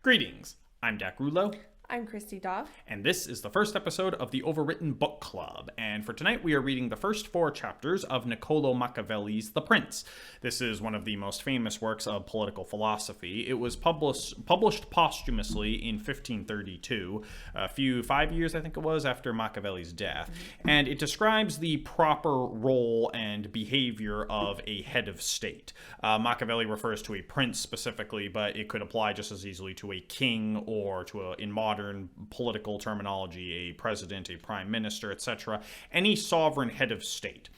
Greetings, I'm Dak Rulo, I'm Christy Doff. and this is the first episode of the Overwritten Book Club. And for tonight, we are reading the first 4 chapters of Niccolo Machiavelli's The Prince. This is one of the most famous works of political philosophy. It was published posthumously in 1532, 5 years, I think it was, after Machiavelli's death. And it describes the proper role and behavior of a head of state. Machiavelli refers to a prince specifically, but it could apply just as easily to a king or to in modern political terminology, a president, a prime minister, etc., any sovereign head of state.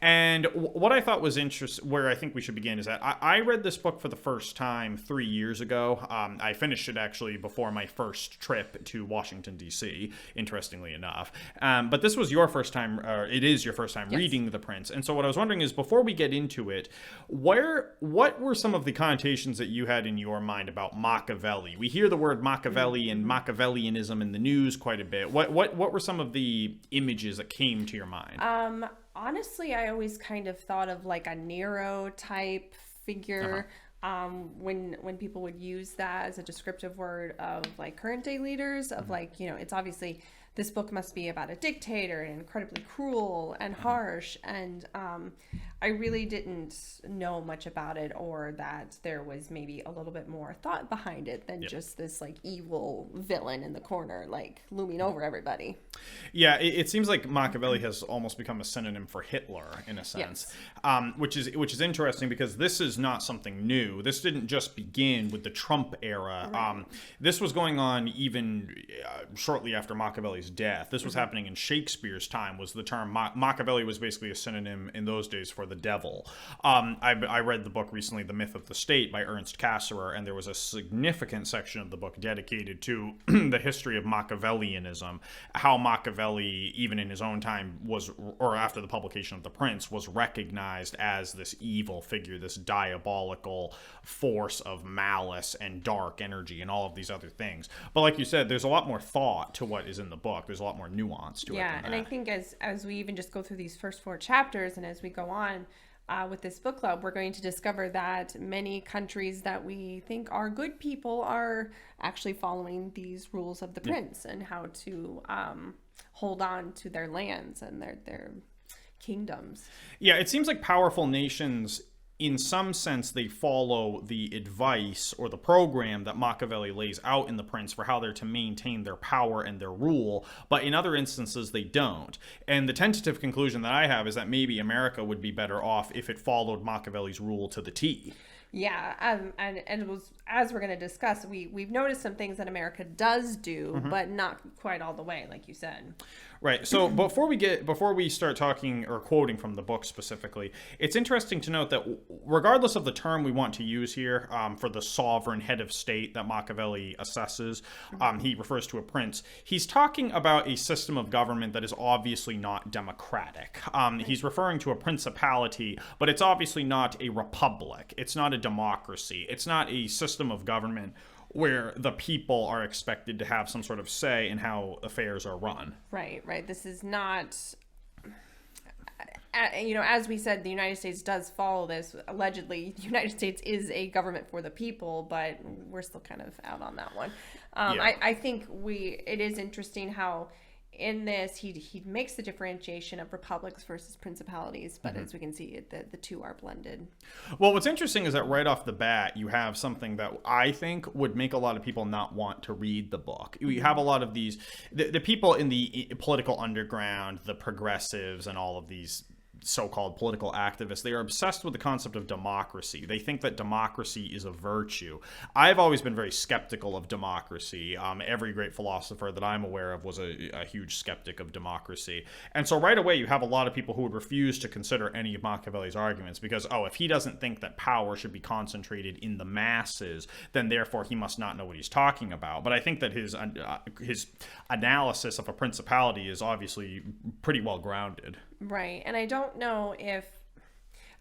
And what I thought was interesting, where I think we should begin, is that I read this book for the first time 3 years ago. I finished it actually before my first trip to Washington, D.C., interestingly enough. But this was your first time, it is your first time reading The Prince. And so what I was wondering is, before we get into it, what were some of the connotations that you had in your mind about Machiavelli? We hear the word Machiavelli and Machiavellianism in the news quite a bit. What were some of the images that came to your mind? Honestly, I always kind of thought of like a Nero type figure. When people would use that as a descriptive word of like current day leaders, of like, you know, it's obviously this book must be about a dictator and incredibly cruel and harsh. And I really didn't know much about it, or that there was maybe a little bit more thought behind it than just this like evil villain in the corner, like looming over everybody. Yeah, it seems like Machiavelli has almost become a synonym for Hitler in a sense, which is interesting, because this is not something new. This didn't just begin with the Trump era. Right. This was going on even shortly after Machiavelli's death. This was happening in Shakespeare's time. Was the term Machiavelli was basically a synonym in those days for the devil. I read the book recently, The Myth of the State by Ernst Cassirer, and there was a significant section of the book dedicated to the history of Machiavellianism, how Machiavelli, even in his own time, was, or after the publication of The Prince, was recognized as this evil figure, this diabolical force of malice and dark energy and all of these other things. But like you said, there's a lot more thought to what is in the book. There's a lot more nuance to it. Yeah, and I think as we even just go through these first 4 chapters, and as we go on with this book club, we're going to discover that many countries that we think are good people are actually following these rules of the prince, and how to hold on to their lands and their kingdoms. Yeah, it seems like powerful nations, in some sense, they follow the advice or the program that Machiavelli lays out in The Prince for how they're to maintain their power and their rule, but in other instances they don't. And the tentative conclusion that I have is that maybe America would be better off if it followed Machiavelli's rule to the T. Yeah, and it was, as we're going to discuss, we've noticed some things that America does do, but not quite all the way, like you said. Right. So before we start talking or quoting from the book specifically, it's interesting to note that regardless of the term we want to use here for the sovereign head of state that Machiavelli assesses, he refers to a prince. He's talking about a system of government that is obviously not democratic. He's referring to a principality, but it's obviously not a republic. It's not a democracy. It's not a system of government where the people are expected to have some sort of say in how affairs are run. Right. This is not, you know, as we said, the United States does follow this. Allegedly, the United States is a government for the people, but we're still kind of out on that one. I think it is interesting how in this he makes the differentiation of republics versus principalities, but as we can see, the two are blended. Well, what's interesting is that right off the bat, you have something that I think would make a lot of people not want to read the book. You have a lot of these, the people in the political underground, the progressives, and all of these so-called political activists, they are obsessed with the concept of democracy. They think that democracy is a virtue. I've always been very skeptical of democracy. Every great philosopher that I'm aware of was a huge skeptic of democracy. And so right away, you have a lot of people who would refuse to consider any of Machiavelli's arguments because, if he doesn't think that power should be concentrated in the masses, then therefore he must not know what he's talking about. But I think that his analysis of a principality is obviously pretty well grounded. Right. And I don't know if,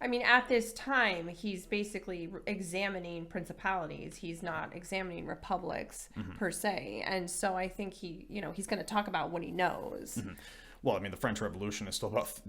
I mean, at this time, he's basically examining principalities. He's not examining republics per se. And so I think he's going to talk about what he knows. well, I mean, the French Revolution is still about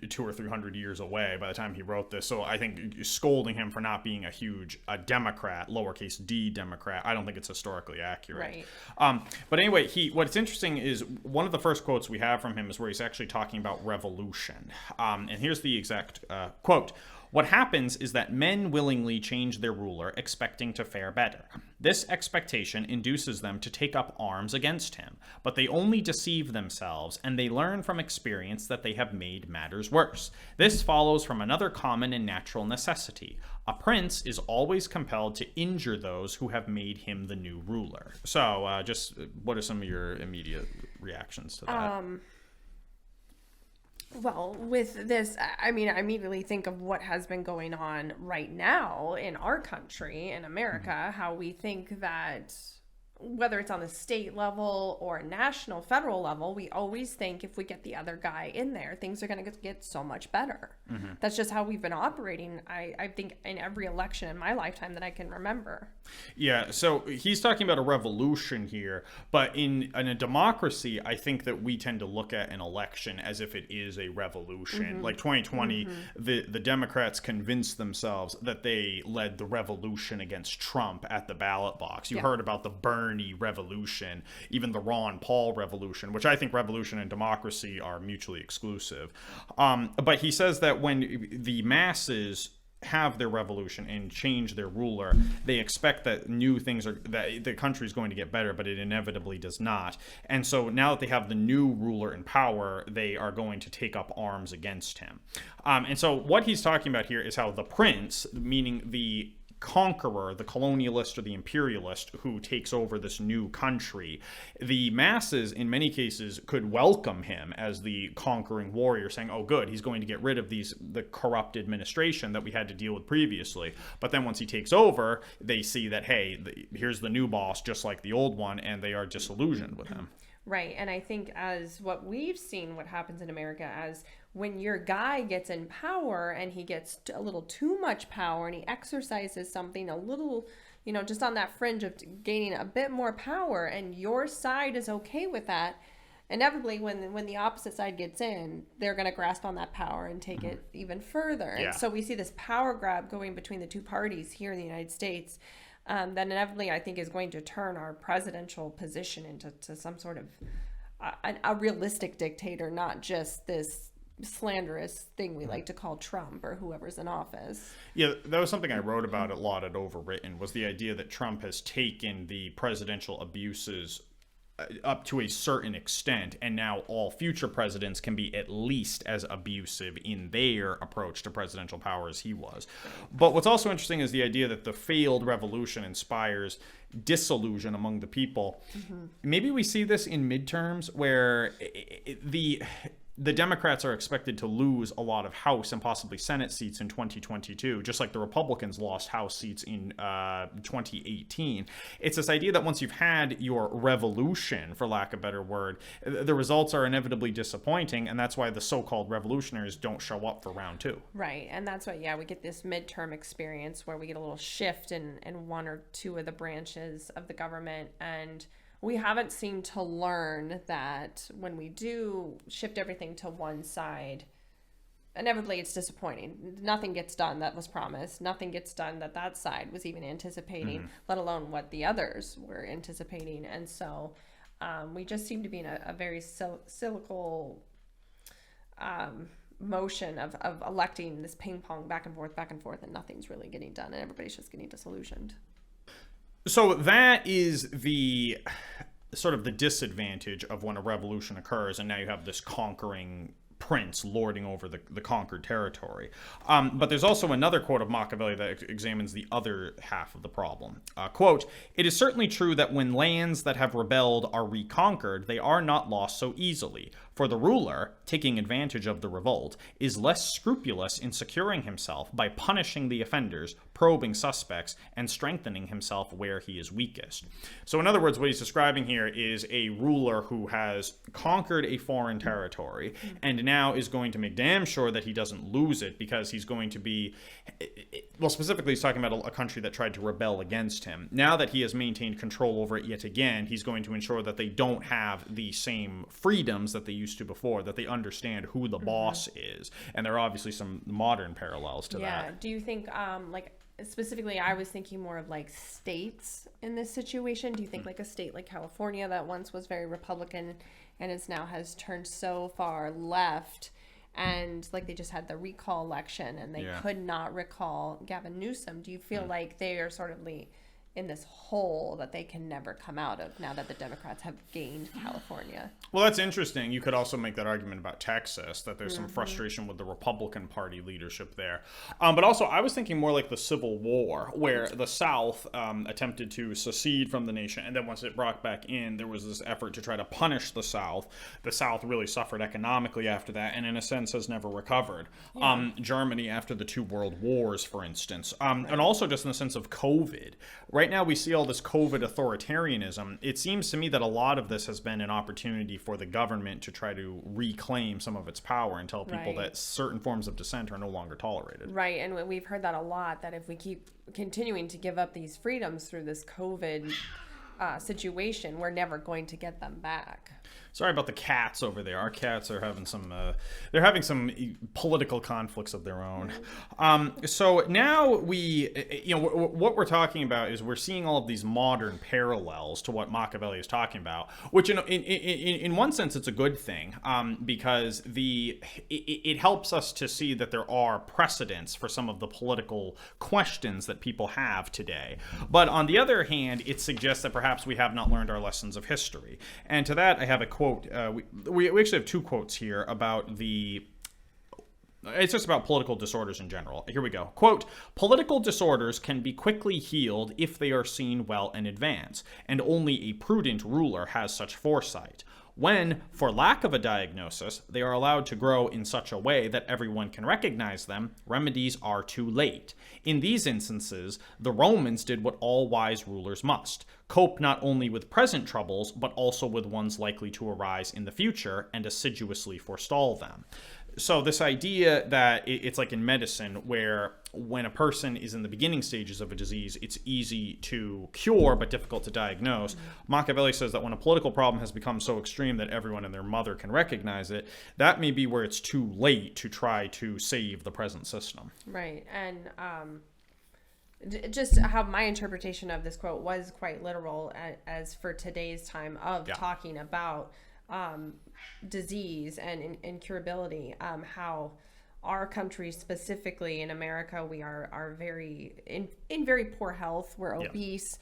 200 or 300 years away by the time he wrote this. So I think scolding him for not being a Democrat, lowercase d Democrat, I don't think it's historically accurate. Right. But anyway, what's interesting is one of the first quotes we have from him is where he's actually talking about revolution. And here's the exact quote. What happens is that men willingly change their ruler, expecting to fare better. This expectation induces them to take up arms against him, but they only deceive themselves, and they learn from experience that they have made matters worse. This follows from another common and natural necessity. A prince is always compelled to injure those who have made him the new ruler. So, just what are some of your immediate reactions to that? Well, with this, I mean, I immediately think of what has been going on right now in our country, in America, how we think that whether it's on the state level or national, federal level, we always think if we get the other guy in there, things are going to get so much better. That's just how we've been operating, I think, in every election in my lifetime that I can remember. Yeah, so he's talking about a revolution here, but in a democracy, I think that we tend to look at an election as if it is a revolution. Like 2020, the Democrats convinced themselves that they led the revolution against Trump at the ballot box. You heard about the Bernie revolution, even the Ron Paul revolution, which I think revolution and democracy are mutually exclusive. But he says that when the masses have their revolution and change their ruler, they expect that that the country is going to get better, but it inevitably does not. And so now that they have the new ruler in power, they are going to take up arms against him. And so what he's talking about here is how the prince, meaning the conqueror, the colonialist or the imperialist who takes over this new country, the masses in many cases could welcome him as the conquering warrior, saying, oh good, he's going to get rid of the corrupt administration that we had to deal with previously. But then once he takes over, they see that, hey, here's the new boss just like the old one, and they are disillusioned with him. Right. And I think as what we've seen, what happens in America, as when your guy gets in power and he gets a little too much power and he exercises something a little, just on that fringe of gaining a bit more power, and your side is okay with that, inevitably when the opposite side gets in, they're going to grasp on that power and take it even further. Yeah. And so we see this power grab going between the two parties here in the United States. That inevitably, I think, is going to turn our presidential position into some sort of a realistic dictator, not just this slanderous thing we like to call Trump or whoever's in office. Yeah, that was something I wrote about a lot at Overwritten, was the idea that Trump has taken the presidential abuses up to a certain extent, and now all future presidents can be at least as abusive in their approach to presidential power as he was. But what's also interesting is the idea that the failed revolution inspires disillusion among the people. Maybe we see this in midterms where the Democrats are expected to lose a lot of House and possibly Senate seats in 2022, just like the Republicans lost House seats in 2018. It's this idea that once you've had your revolution, for lack of a better word, the results are inevitably disappointing, and that's why the so-called revolutionaries don't show up for round two. Right, and that's why, we get this midterm experience where we get a little shift in one or two of the branches of the government, and we haven't seemed to learn that when we do shift everything to one side, inevitably it's disappointing. Nothing gets done that was promised. Nothing gets done that side was even anticipating, let alone what the others were anticipating. And so we just seem to be in a very cyclical motion of electing this ping pong back and forth, and nothing's really getting done, and everybody's just getting disillusioned. So that is the sort of the disadvantage of when a revolution occurs, and now you have this conquering prince lording over the conquered territory. But there's also another quote of Machiavelli that examines the other half of the problem. Quote, "It is certainly true that when lands that have rebelled are reconquered, they are not lost so easily. For the ruler, taking advantage of the revolt, is less scrupulous in securing himself by punishing the offenders, probing suspects, and strengthening himself where he is weakest. So in other words, what he's describing here is a ruler who has conquered a foreign territory and now is going to make damn sure that he doesn't lose it, because he's going to be, well, specifically he's talking about a country that tried to rebel against him. Now that he has maintained control over it yet again, he's going to ensure that they don't have the same freedoms that they used to before, that they understand who the boss is. And there are obviously some modern parallels to that. Yeah. Do you think, like, specifically, I was thinking more of like states in this situation. Do you think like a state like California that once was very Republican and is now has turned so far left, and like they just had the recall election and they could not recall Gavin Newsom? Do you feel like they are sort of in this hole that they can never come out of now that the Democrats have gained California? Well, that's interesting. You could also make that argument about Texas, that there's some frustration with the Republican Party leadership there. But also, I was thinking more like the Civil War, where the South attempted to secede from the nation, and then once it brought back in, there was this effort to try to punish the South. The South really suffered economically after that, and in a sense has never recovered. Germany after the two world wars, for instance. And also just in the sense of COVID. Right now we see all this COVID authoritarianism. It seems to me that a lot of this has been an opportunity for the government to try to reclaim some of its power and tell people that certain forms of dissent are no longer tolerated. Right, and we've heard that a lot, that if we keep continuing to give up these freedoms through this COVID situation, we're never going to get them back. Sorry about the cats over there. Our cats are having they're having some political conflicts of their own. So now what we're talking about is we're seeing all of these modern parallels to what Machiavelli is talking about, which in one sense it's a good thing, because it helps us to see that there are precedents for some of the political questions that people have today. But on the other hand, it suggests that perhaps we have not learned our lessons of history. And to that, I have a quote. We actually have two quotes here about it's just about political disorders in general. Here we go. Quote, "Political disorders can be quickly healed if they are seen well in advance, and only a prudent ruler has such foresight. When, for lack of a diagnosis, they are allowed to grow in such a way that everyone can recognize them, remedies are too late. In these instances, the Romans did what all wise rulers must, cope not only with present troubles, but also with ones likely to arise in the future, and assiduously forestall them." So this idea that it's like in medicine, where when a person is in the beginning stages of a disease, it's easy to cure but difficult to diagnose. Machiavelli says that when a political problem has become so extreme that everyone and their mother can recognize it, that may be where it's too late to try to save the present system. Right. And just how my interpretation of this quote was quite literal, as for today's time of talking about disease and incurability, how our country, specifically in America, we are very in very poor health. We're obese.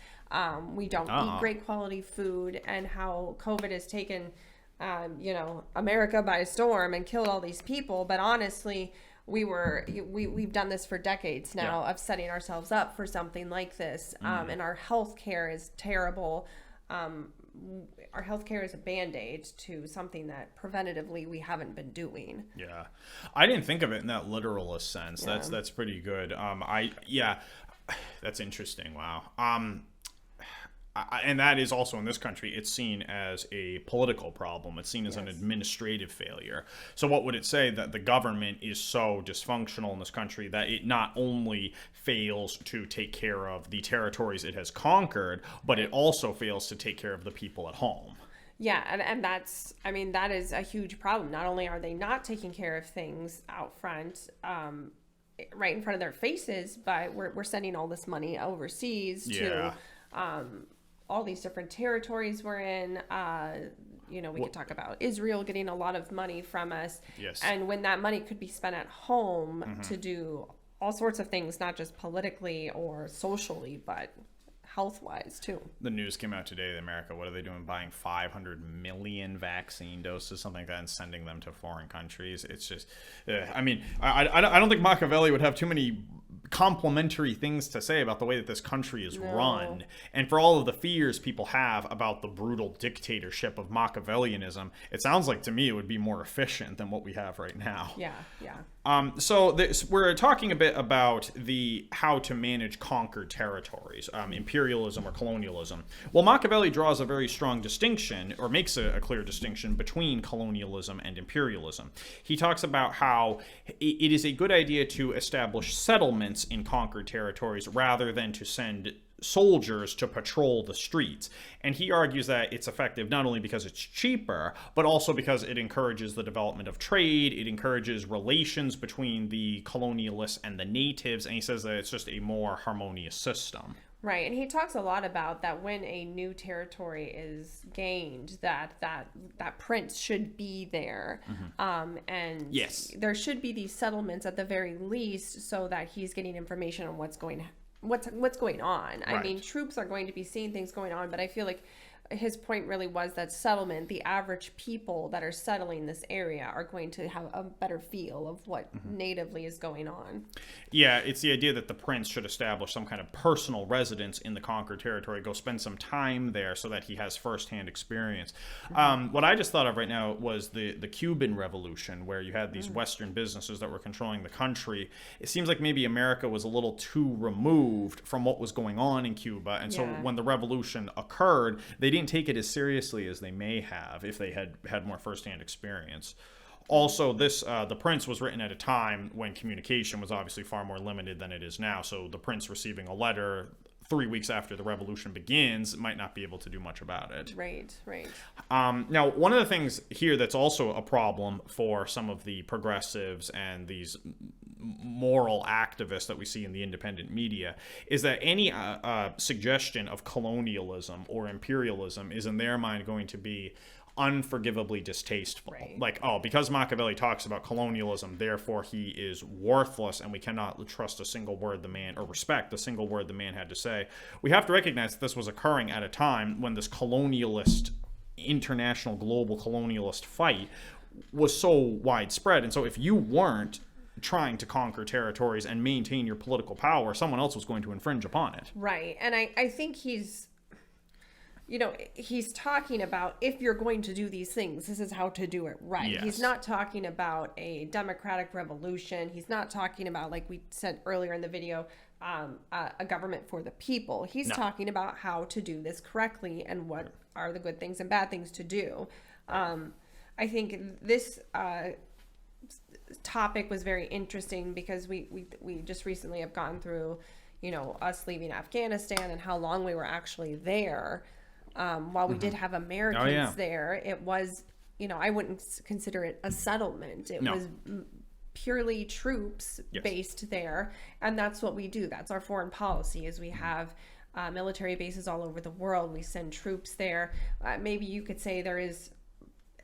We don't eat great quality food, and how COVID has taken America by storm and killed all these people. But honestly, we've done this for decades now of setting ourselves up for something like this, and our health care is terrible. Our healthcare is a Band-Aid to something that preventatively we haven't been doing. Yeah. I didn't think of it in that literalist sense. Yeah. That's pretty good. That's interesting. Wow. And that is also in this country, it's seen as a political problem. It's seen as an administrative failure. So what would it say? That the government is so dysfunctional in this country that it not only fails to take care of the territories it has conquered, but it also fails to take care of the people at home. Yeah, and that is a huge problem. Not only are they not taking care of things out front, right in front of their faces, but we're sending all this money overseas to all these different territories we're in. We could talk about Israel getting a lot of money from us. Yes. And when that money could be spent at home to do all sorts of things, not just politically or socially, but health-wise too. The news came out today in America. What are they doing? Buying 500 million vaccine doses, something like that, and sending them to foreign countries. It's just, I don't think Machiavelli would have too many complimentary things to say about the way that this country is run. And for all of the fears people have about the brutal dictatorship of Machiavellianism, it sounds like to me it would be more efficient than what we have right now. Yeah. We're talking a bit about the how to manage conquered territories, imperialism or colonialism. Well, Machiavelli draws a very strong distinction, or makes a clear distinction, between colonialism and imperialism. He talks about how it is a good idea to establish settlements in conquered territories rather than to send soldiers to patrol the streets. And he argues that it's effective not only because it's cheaper, but also because it encourages the development of trade, it encourages relations between the colonialists and the natives, and he says that it's just a more harmonious system. Right, and he talks a lot about that when a new territory is gained, that prince should be there, and yes, there should be these settlements at the very least, so that he's getting information on what's going on. I mean, troops are going to be seeing things going on, but I feel like his point really was that settlement, the average people that are settling this area are going to have a better feel of what natively is going on. Yeah, it's the idea that the prince should establish some kind of personal residence in the conquered territory, go spend some time there so that he has firsthand experience. What I just thought of right now was the Cuban Revolution, where you had these Western businesses that were controlling the country. It seems like maybe America was a little too removed from what was going on in Cuba, and so when the revolution occurred, they didn't take it as seriously as they may have if they had more firsthand experience. Also, The Prince was written at a time when communication was obviously far more limited than it is now. So the prince receiving a letter 3 weeks after the revolution begins might not be able to do much about it. Right. Now, one of the things here that's also a problem for some of the progressives and these moral activists that we see in the independent media is that any suggestion of colonialism or imperialism is in their mind going to be unforgivably distasteful. Like, because Machiavelli talks about colonialism, therefore he is worthless and we cannot trust a single word the man, or respect a single word the man had to say. We have to recognize that this was occurring at a time when this colonialist, international global colonialist fight was so widespread. And so if you weren't trying to conquer territories and maintain your political power, someone else was going to infringe upon it. Right. And I think he's talking about, if you're going to do these things, this is how to do it right. Yes. He's not talking about a democratic revolution. He's not talking about, like we said earlier in the video, a government for the people. He's talking about how to do this correctly and what are the good things and bad things to do. I think this topic was very interesting because we just recently have gone through, us leaving Afghanistan and how long we were actually there. While we did have Americans there, it was, I wouldn't consider it a settlement. It was purely troops based there. And that's what we do. That's our foreign policy, is we have military bases all over the world. We send troops there. Maybe you could say there is,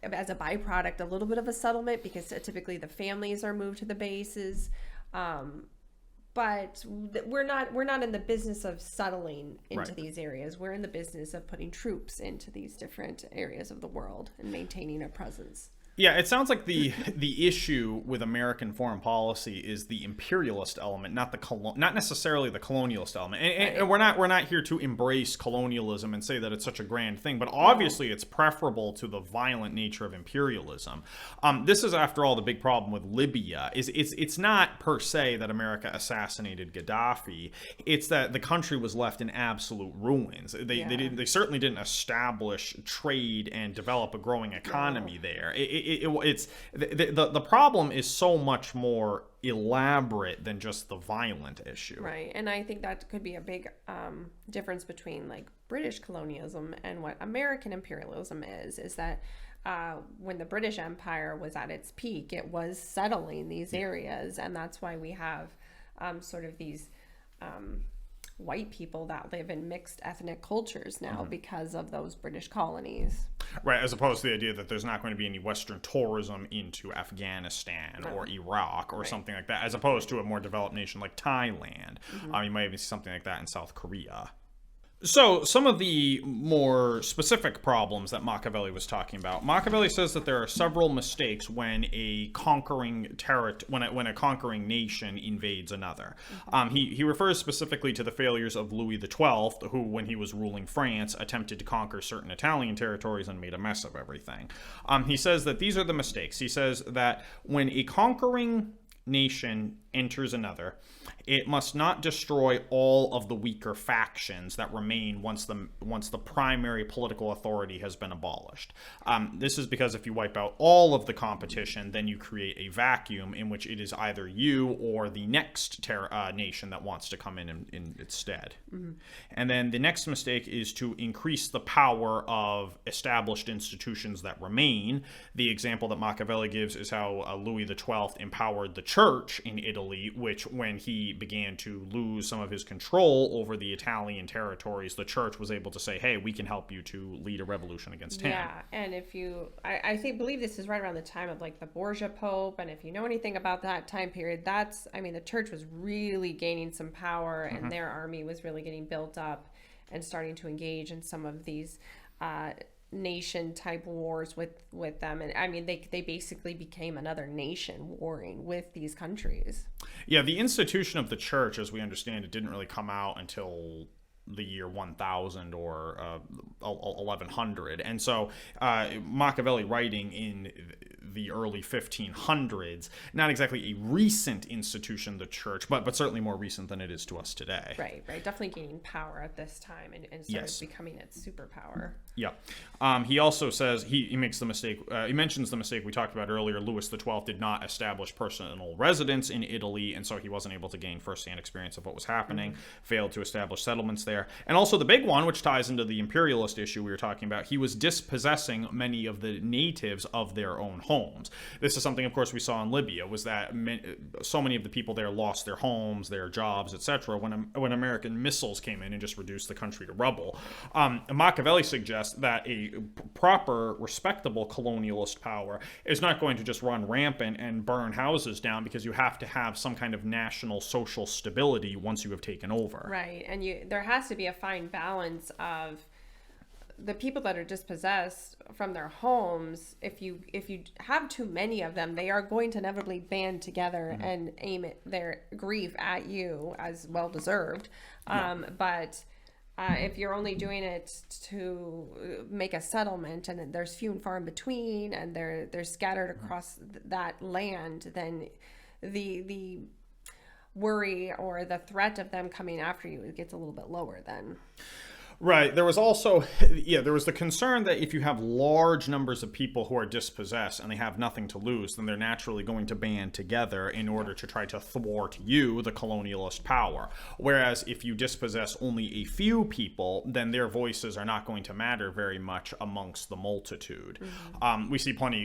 as a byproduct, a little bit of a settlement because typically the families are moved to the bases. But we're not in the business of settling into these areas. We're in the business of putting troops into these different areas of the world and maintaining a presence. Yeah, it sounds like the issue with American foreign policy is the imperialist element, not necessarily the colonialist element. And we're not here to embrace colonialism and say that it's such a grand thing, but obviously it's preferable to the violent nature of imperialism. This is, after all, the big problem with Libya. It's not per se that America assassinated Gaddafi. It's that the country was left in absolute ruins. They certainly didn't establish trade and develop a growing economy there. It's the problem is so much more elaborate than just the violent issue. Right. And I think that could be a big difference between like British colonialism and what American imperialism is that when the British Empire was at its peak, it was settling these areas, and that's why we have sort of these white people that live in mixed ethnic cultures now because of those British colonies. Right, as opposed to the idea that there's not going to be any Western tourism into Afghanistan or Iraq or something like that, as opposed to a more developed nation like Thailand. You might even see something like that in South Korea. So, some of the more specific problems that Machiavelli was talking about. Machiavelli says that there are several mistakes when a conquering when a conquering nation invades another. He refers specifically to the failures of Louis XII, who, when he was ruling France, attempted to conquer certain Italian territories and made a mess of everything. He says that these are the mistakes. He says that when a conquering nation enters another, it must not destroy all of the weaker factions that remain once the primary political authority has been abolished. This is because if you wipe out all of the competition, then you create a vacuum in which it is either you or the next nation that wants to come in its stead. Mm-hmm. And then the next mistake is to increase the power of established institutions that remain. The example that Machiavelli gives is how Louis XII empowered the church in Italy, which when he began to lose some of his control over the Italian territories, the church was able to say, hey, we can help you to lead a revolution against him. Yeah, and if you, I believe this is right around the time of like the Borgia Pope, and if you know anything about that time period, the church was really gaining some power, and their army was really getting built up and starting to engage in some of these nation type wars with them. And I mean, they basically became another nation warring with these countries. Yeah, the institution of the church, as we understand it, didn't really come out until the year 1000 or 1100. And so Machiavelli, writing in the early 1500s, not exactly a recent institution, the church, but certainly more recent than it is to us today. Right. Definitely gaining power at this time and sort of becoming its superpower. Yeah. He also says, he makes the mistake, he mentions the mistake we talked about earlier. Louis XII did not establish personal residence in Italy, and so he wasn't able to gain firsthand experience of what was happening, failed to establish settlements there. And also the big one, which ties into the imperialist issue we were talking about, he was dispossessing many of the natives of their own homes. This is something, of course, we saw in Libya, was that so many of the people there lost their homes, their jobs, etc. when American missiles came in and just reduced the country to rubble. Machiavelli suggests that a proper, respectable colonialist power is not going to just run rampant and burn houses down, because you have to have some kind of national social stability once you have taken over. Right, and there has to be a fine balance of the people that are dispossessed from their homes. If you have too many of them, they are going to inevitably band together and aim their grief at you, as well deserved. But if you're only doing it to make a settlement, and there's few and far in between, and they're scattered across that land, then the worry or the threat of them coming after you gets a little bit lower then. Right. There was also, there was the concern that if you have large numbers of people who are dispossessed and they have nothing to lose, then they're naturally going to band together in order to try to thwart you, the colonialist power. Whereas if you dispossess only a few people, then their voices are not going to matter very much amongst the multitude. We see plenty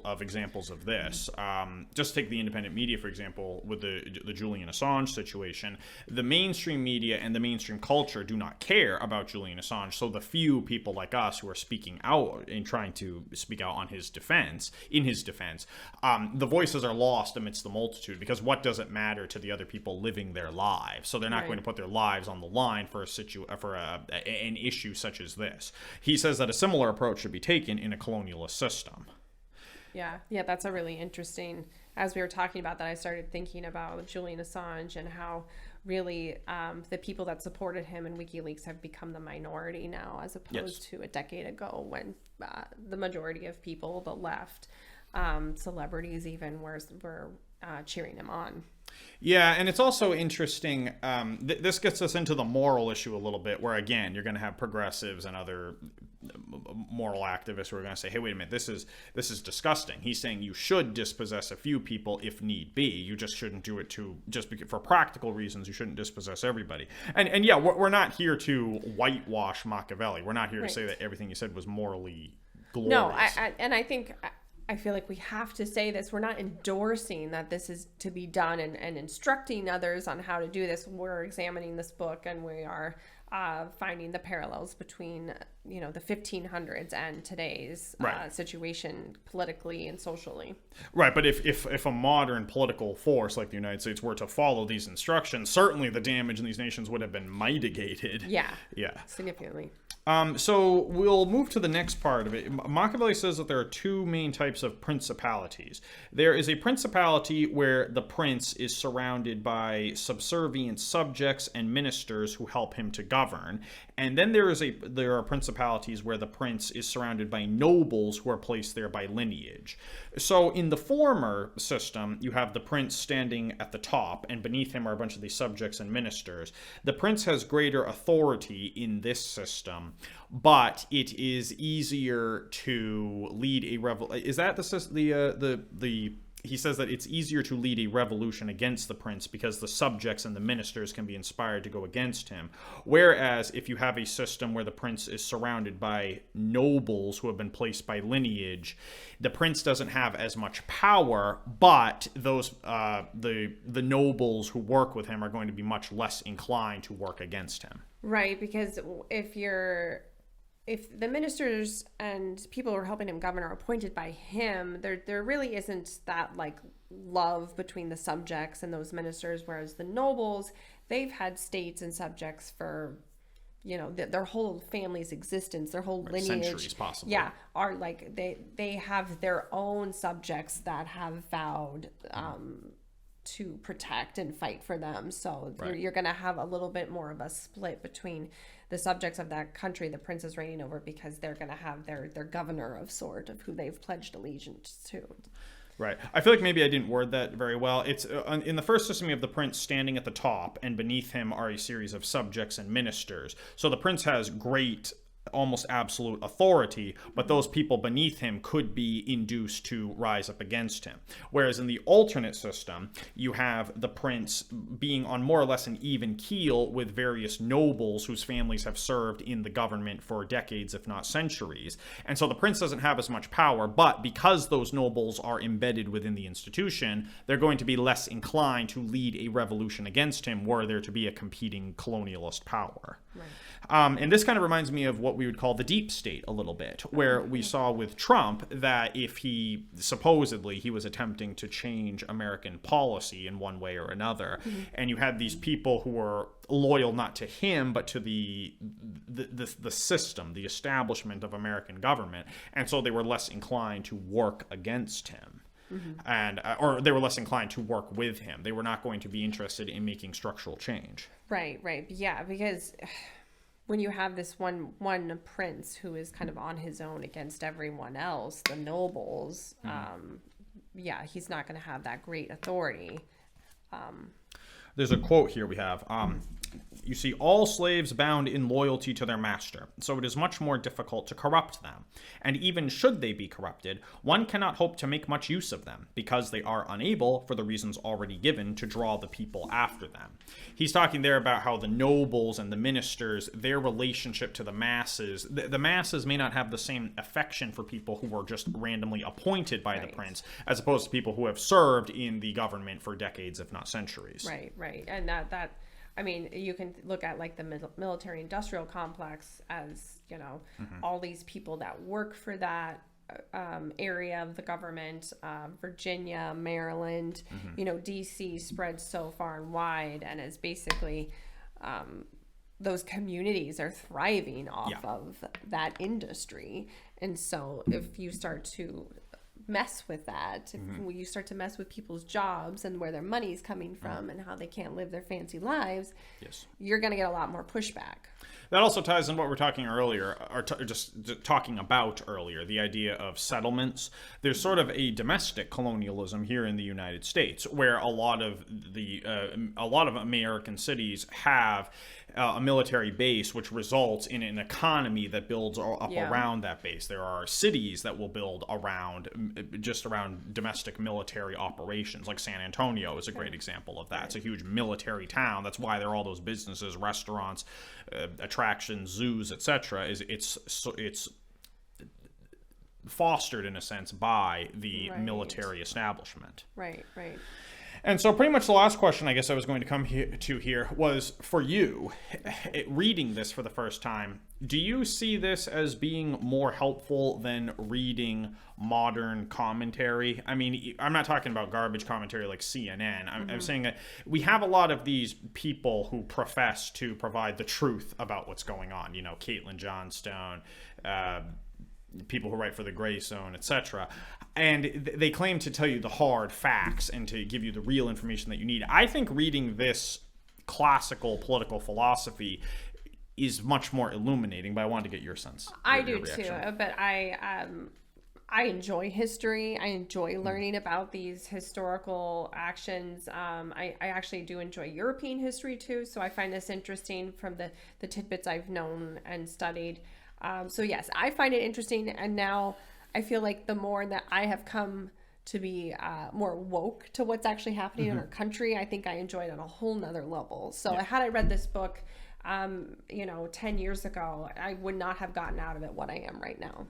of examples of this. Just take the independent media, for example, with the Julian Assange situation. The mainstream media and the mainstream culture do not care about Julian Assange, so the few people like us who are speaking out and trying to speak out on his defense, the voices are lost amidst the multitude, because what does it matter to the other people living their lives? So they're not going to put their lives on the line for an issue such as this. He says that a similar approach should be taken in a colonialist system. Yeah, that's a really interesting. As we were talking about that, I started thinking about Julian Assange and how really the people that supported him in WikiLeaks have become the minority now, as opposed to a decade ago when the majority of people, the left, celebrities even, were cheering him on. Yeah, and it's also interesting, this gets us into the moral issue a little bit, where again, you're going to have progressives and other moral activists who are going to say, hey, wait a minute, this is disgusting. He's saying you should dispossess a few people if need be. You just shouldn't do it for practical reasons. You shouldn't dispossess everybody. And yeah, we're not here to whitewash Machiavelli. We're not here to say that everything he said was morally glorious. No, I feel like we have to say this. We're not endorsing that this is to be done and instructing others on how to do this. We're examining this book, and we are finding the parallels between, the 1500s and today's situation politically and socially. Right, but if a modern political force like the United States were to follow these instructions, certainly the damage in these nations would have been mitigated. Yeah, significantly. So we'll move to the next part of it. Machiavelli says that there are two main types of principalities. There is a principality where the prince is surrounded by subservient subjects and ministers who help him to govern. And then there are principalities where the prince is surrounded by nobles who are placed there by lineage. So in the former system, you have the prince standing at the top, and beneath him are a bunch of these subjects and ministers. The prince has greater authority in this system, but it is easier to lead a revolution. Is that the he says that it's easier to lead a revolution against the prince because the subjects and the ministers can be inspired to go against him. Whereas if you have a system where the prince is surrounded by nobles who have been placed by lineage, the prince doesn't have as much power, but those the nobles who work with him are going to be much less inclined to work against him. Right, because if the ministers and people who are helping him govern are appointed by him, there really isn't that like love between the subjects and those ministers, whereas the nobles, they've had states and subjects for, you know, their whole family's existence, their whole lineage, centuries possibly. Yeah, are like they have their own subjects that have vowed to protect and fight for them. So you're going to have a little bit more of a split between the subjects of that country the prince is reigning over, because they're going to have their governor of sort of who they've pledged allegiance to. Right. I feel like maybe I didn't word that very well. It's in the first system, you have the prince standing at the top, and beneath him are a series of subjects and ministers. So the prince has great, almost absolute authority, but those people beneath him could be induced to rise up against him. Whereas in the alternate system, you have the prince being on more or less an even keel with various nobles whose families have served in the government for decades, if not centuries. And so the prince doesn't have as much power, but because those nobles are embedded within the institution, they're going to be less inclined to lead a revolution against him were there to be a competing colonialist power. Right. And this kind of reminds me of what we would call the deep state a little bit, where we saw with Trump that if he was attempting to change American policy in one way or another, and you had these people who were loyal not to him but to the system, the establishment of American government, and so they were less inclined to work against him. And or they were less inclined to work with him. They were not going to be interested in making structural change. Right. Yeah, because when you have this one prince who is kind of on his own against everyone else, the nobles, he's not going to have that great authority. There's a quote here we have. You see, all slaves bound in loyalty to their master, so it is much more difficult to corrupt them. And even should they be corrupted, one cannot hope to make much use of them, because they are unable, for the reasons already given, to draw the people after them. He's talking there about how the nobles and the ministers, their relationship to the masses, the masses may not have the same affection for people who were just randomly appointed by the prince, as opposed to people who have served in the government for decades, if not centuries. Right. And that I mean, you can look at like the military-industrial complex as, you know, all these people that work for that area of the government, Virginia, Maryland, you know, DC spreads so far and wide, and is basically those communities are thriving off of that industry. And so if you start to mess with that, if you start to mess with people's jobs and where their money's coming from and how they can't live their fancy lives, you're going to get a lot more pushback. That also ties in what we were talking earlier, or just talking about earlier, the idea of settlements. There's sort of a domestic colonialism here in the United States, where a lot of American cities have a military base, which results in an economy that builds up around that base. There are cities that will build around domestic military operations, like San Antonio is a great example of that. It's a huge military town. That's why there are all those businesses, restaurants, attractions, zoos, etc. It's fostered in a sense by the military establishment. Right. And so pretty much the last question I guess I was going to come to here was, for you, reading this for the first time, do you see this as being more helpful than reading modern commentary? I mean, I'm not talking about garbage commentary like CNN. I'm saying that we have a lot of these people who profess to provide the truth about what's going on. You know, Caitlin Johnstone, people who write for the Gray Zone, etc. And they claim to tell you the hard facts and to give you the real information that you need. I think reading this classical political philosophy is much more illuminating, but I wanted to get your sense. I your do too, reaction. but I enjoy history. I enjoy learning about these historical actions. I actually do enjoy European history too, so I find this interesting from the tidbits I've known and studied. So yes, I find it interesting, and now I feel like the more that I have come to be more woke to what's actually happening in our country, I think I enjoy it on a whole nother level. So had I read this book 10 years ago, I would not have gotten out of it what I am right now.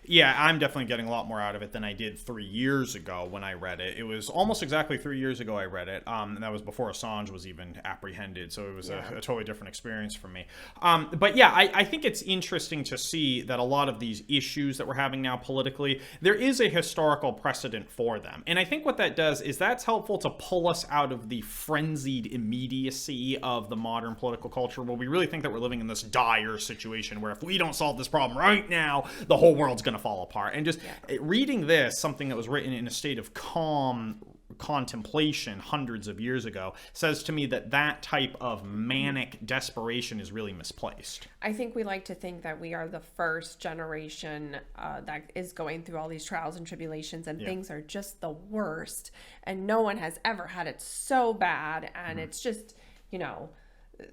Yeah, I'm definitely getting a lot more out of it than I did 3 years ago when I read it. It was almost exactly 3 years ago I read it, and that was before Assange was even apprehended, so it was a totally different experience for me. But yeah, I think it's interesting to see that a lot of these issues that we're having now politically, there is a historical precedent for them. And I think what that does is that's helpful to pull us out of the frenzied immediacy of the modern political culture, where we really think that we're living in this dire situation where if we don't solve this problem right now, the whole world's going to fall apart. And just reading this, something that was written in a state of calm contemplation hundreds of years ago, says to me that that type of manic desperation is really misplaced. I think we like to think that we are the first generation that is going through all these trials and tribulations, and things are just the worst, and no one has ever had it so bad, and it's just,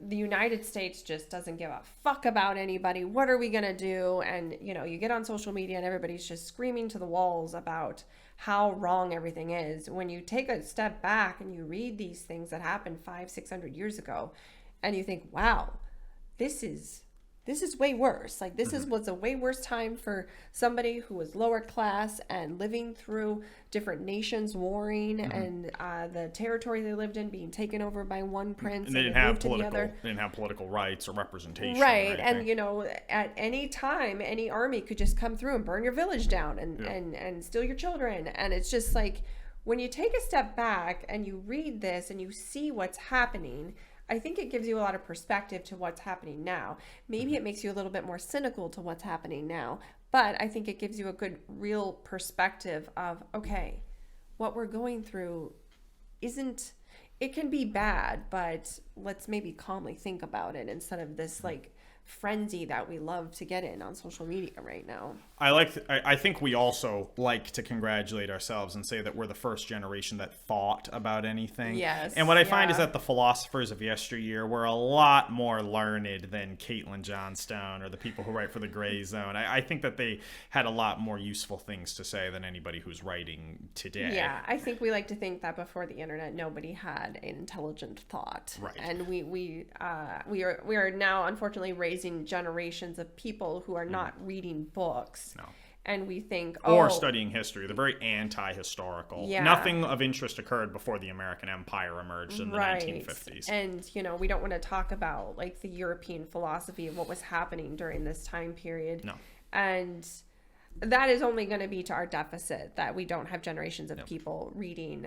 the United States just doesn't give a fuck about anybody. What are we going to do? And, you get on social media and everybody's just screaming to the walls about how wrong everything is. When you take a step back and you read these things that happened 500-600 years ago, and you think, wow, this is way worse. Like, this was a way worse time for somebody who was lower class and living through different nations warring and the territory they lived in being taken over by one prince. And they didn't have political rights or representation. Right. And, at any time, any army could just come through and burn your village down and steal your children. And it's just like, when you take a step back and you read this and you see what's happening, I think it gives you a lot of perspective to what's happening now. Maybe it makes you a little bit more cynical to what's happening now, but I think it gives you a good, real perspective of, okay, what we're going through it can be bad, but let's maybe calmly think about it instead of this frenzy that we love to get in on social media right now. I think we also like to congratulate ourselves and say that we're the first generation that thought about anything. Yes. And what I find is that the philosophers of yesteryear were a lot more learned than Caitlin Johnstone or the people who write for the Gray Zone. I think that they had a lot more useful things to say than anybody who's writing today. Yeah, I think we like to think that before the internet, nobody had an intelligent thought. Right. And we are now unfortunately raising generations of people who are not reading books. No. And we think, or studying history. They're very anti-historical. Yeah. Nothing of interest occurred before the American Empire emerged in the 1950s. And, we don't want to talk about the European philosophy of what was happening during this time period. No. And that is only going to be to our deficit, that we don't have generations of people reading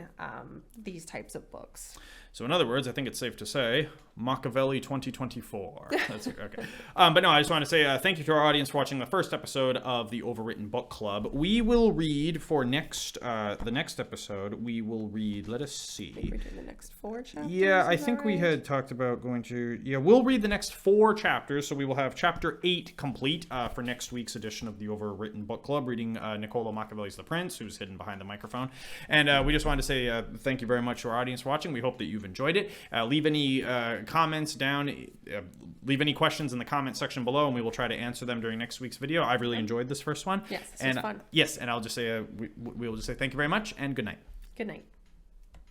these types of books. So in other words, I think it's safe to say Machiavelli 2024. That's okay. But no, I just want to say thank you to our audience for watching the first episode of the Overwritten Book Club. We will read for the next episode. We will read. Let us see. We're doing the next 4 chapters. Yeah, I think we had talked about going to. Yeah, we'll read the next 4 chapters. So we will have chapter 8 complete for next week's edition of the Overwritten Book Club, reading Niccolo Machiavelli's The Prince, who's hidden behind the microphone. And we just wanted to say thank you very much to our audience for watching. We hope that you've enjoyed it. Leave any comments down, leave any questions in the comment section below, and we will try to answer them during next week's video. I've really enjoyed this first one. Yes, this was fun. Yes, and I'll just say we will just say thank you very much and good night. Good night.